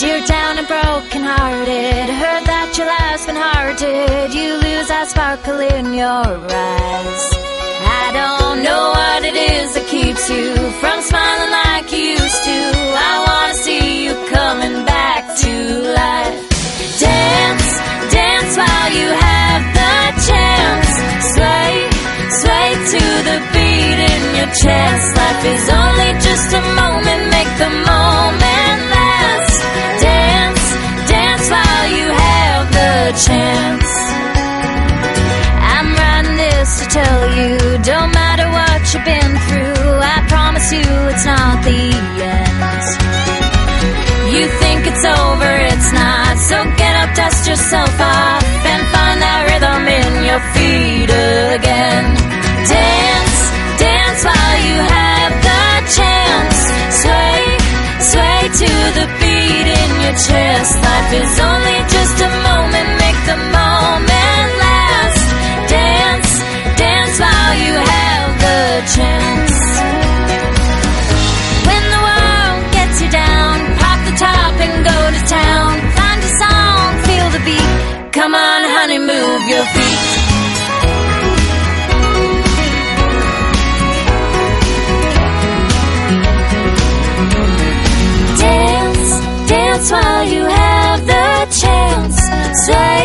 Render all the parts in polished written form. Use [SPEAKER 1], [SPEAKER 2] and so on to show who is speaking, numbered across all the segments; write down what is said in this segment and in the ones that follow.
[SPEAKER 1] Dear down and broken hearted, heard that your life's been hard. Did you lose that sparkle in your eyes? I don't know what it is that keeps you from smiling like you used to. I wanna see you coming back to life. Dance, dance while you have the chance. Sway, sway to the beat in your chest. Life is only just a moment, make the moment last. Dance, dance while you have the chance. I'm writing this to tell you, don't matter what you've been through, I promise you it's not the end. You think it's over, it's not, so get up, dust yourself off, and find that rhythm in your feet again. Dance, dance while you have the chance. Sway, sway to the beat in your chest. Life is only just a moment, make the moment last. Dance, dance while you have the chance. When the world gets you down, pop the top and go to town. Find a song, feel the beat. Come on, honey, move your feet. Dance, dance while you have the chance. Sway,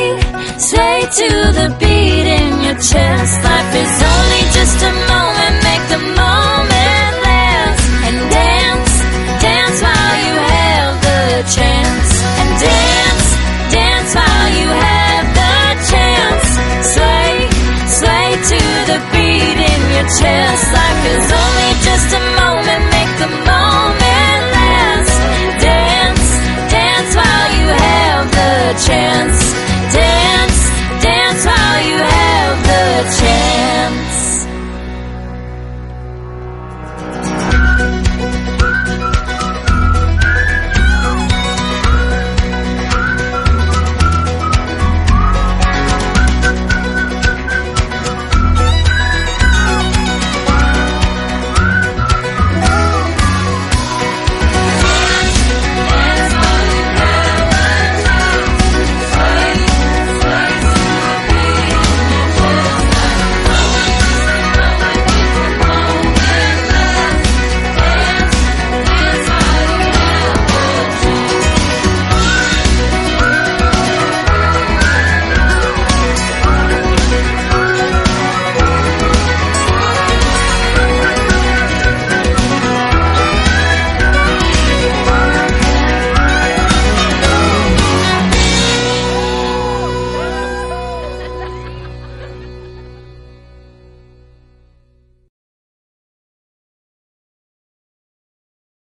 [SPEAKER 1] sway to the beat in your chest. Life is only just a moment, make the moment last. And dance, dance while you have the chance. And dance, dance while you have the chance. Sway, sway to the beat in your chest.